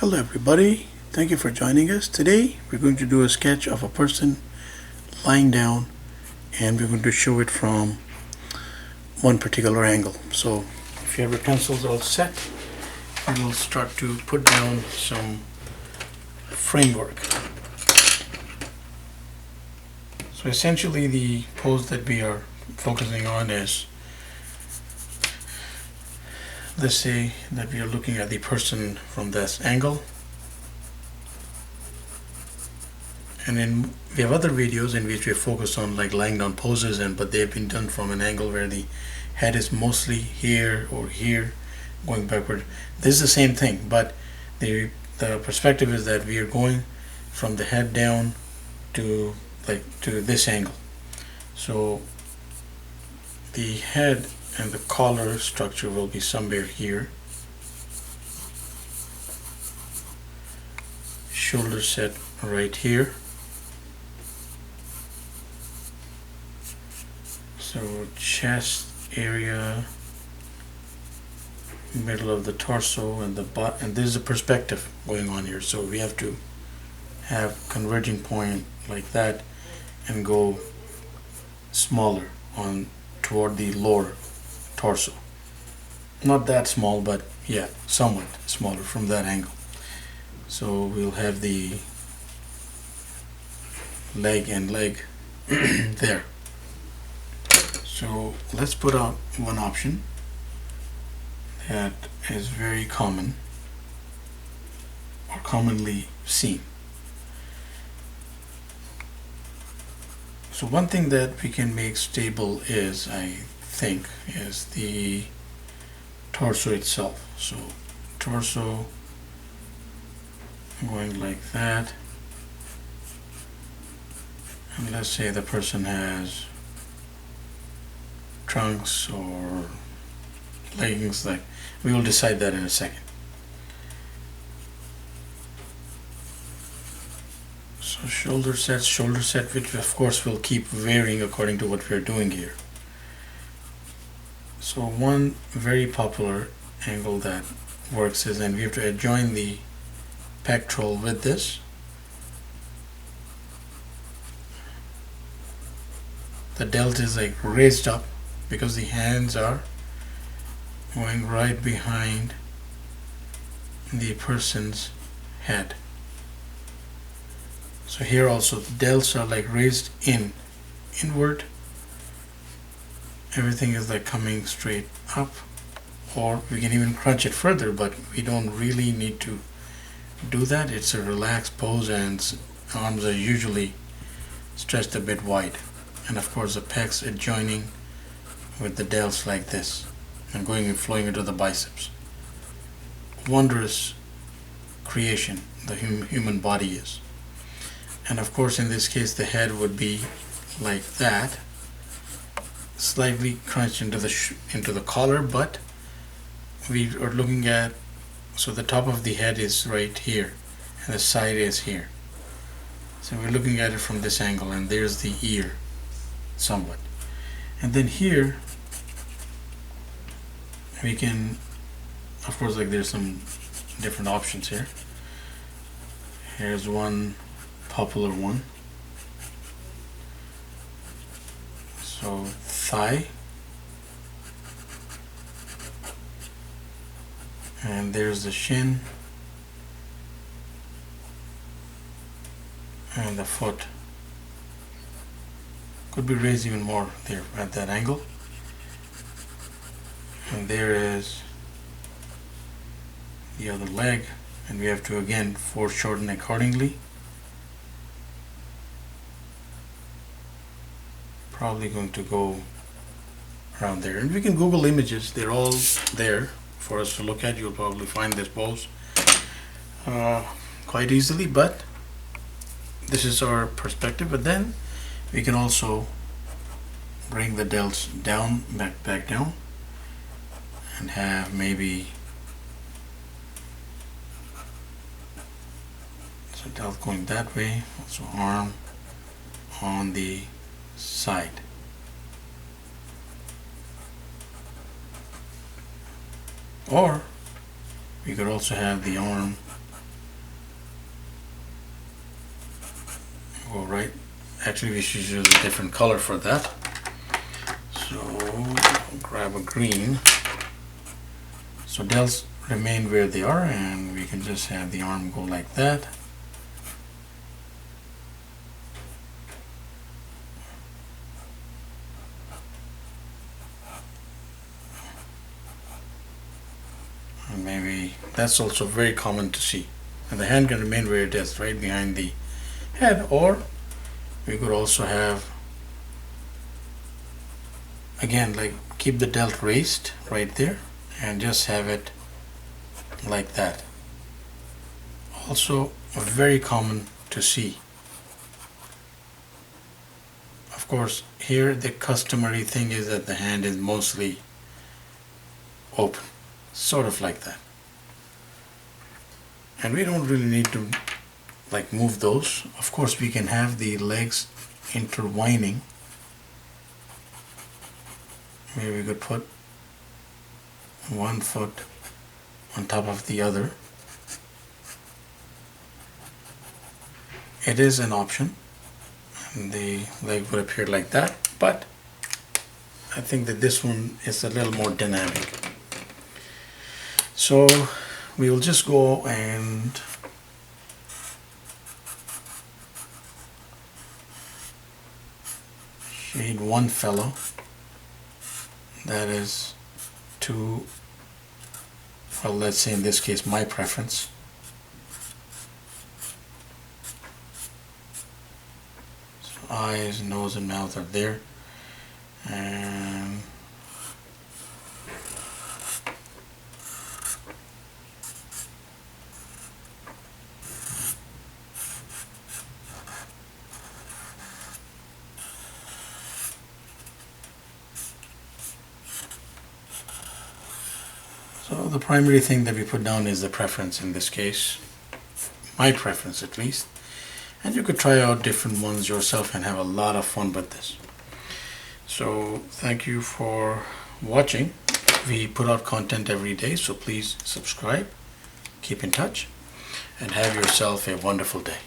Hello everybody, thank you for joining us. Today we're going to do a sketch of a person lying down, and we're going to show it from one particular angle. So if you have your pencils all set, we will start to put down some framework. So essentially the pose that we are focusing on is, let's say that we are looking at the person from this angle, and then we have other videos in which we focus on like lying down poses, but they have been done from an angle where the head is mostly here or here going backward. This is the same thing, but the perspective is that we are going from the head down to this angle. So the head and the collar structure will be somewhere here. Shoulder set right here. So chest area, middle of the torso, and the butt, and this is a perspective going on here. So we have to have converging point like that and go smaller on toward the lower torso. Not that small, but yeah, somewhat smaller from that angle. So we'll have the leg and leg there. So let's put out one option that is very common or commonly seen. So one thing that we can make stable is, I think, is the torso itself. So torso going like that, and let's say the person has trunks or leggings, like we will decide that in a second. So shoulder set, which of course will keep varying according to what we are doing here. So one very popular angle that works is, and we have to adjoin the pectoral with this. The delt is like raised up because the hands are going right behind the person's head. So here also the delts are like raised inward. Everything is like coming straight up, or we can even crunch it further, but we don't really need to do that. It's a relaxed pose, and arms are usually stretched a bit wide, and of course the pecs adjoining with the delts like this and going and flowing into the biceps. Wondrous creation the human body is. And of course in this case the head would be like that, slightly crunched into the collar, but we are looking at, so the top of the head is right here and the side is here. So we're looking at it from this angle, and there's the ear somewhat. And then here we can, of course, like there's some different options here. Here's one popular one. So thigh, and there's the shin and the foot. Could be raised even more there at that angle. And there is the other leg, and we have to again foreshorten accordingly. Probably going to go around there, and we can Google images. They're all there for us to look at. You'll probably find this pose quite easily, but this is our perspective. But then we can also bring the delts down, back down, and have maybe so delt going that way, also arm on the side. Or we could also have the arm go right. Actually, we should use a different color for that. So grab a green. So delts remain where they are, and we can just have the arm go like that. And maybe that's also very common to see. And the hand can remain where it is, right behind the head, or we could also have, again, like keep the delt raised right there and just have it like that. Also very common to see. Of course, here the customary thing is that the hand is mostly open, sort of like that. And we don't really need to like move those. Of course, we can have the legs intertwining. Maybe we could put one foot on top of the other. It is an option, and the leg would appear like that, but I think that this one is a little more dynamic. So we will just go and shade one fellow that is to, well, let's say in this case my preference. So eyes, nose and mouth are there, and so the primary thing that we put down is the preference in this case, my preference at least, and you could try out different ones yourself and have a lot of fun with this. So thank you for watching. We put out content every day, so please subscribe, keep in touch, and have yourself a wonderful day.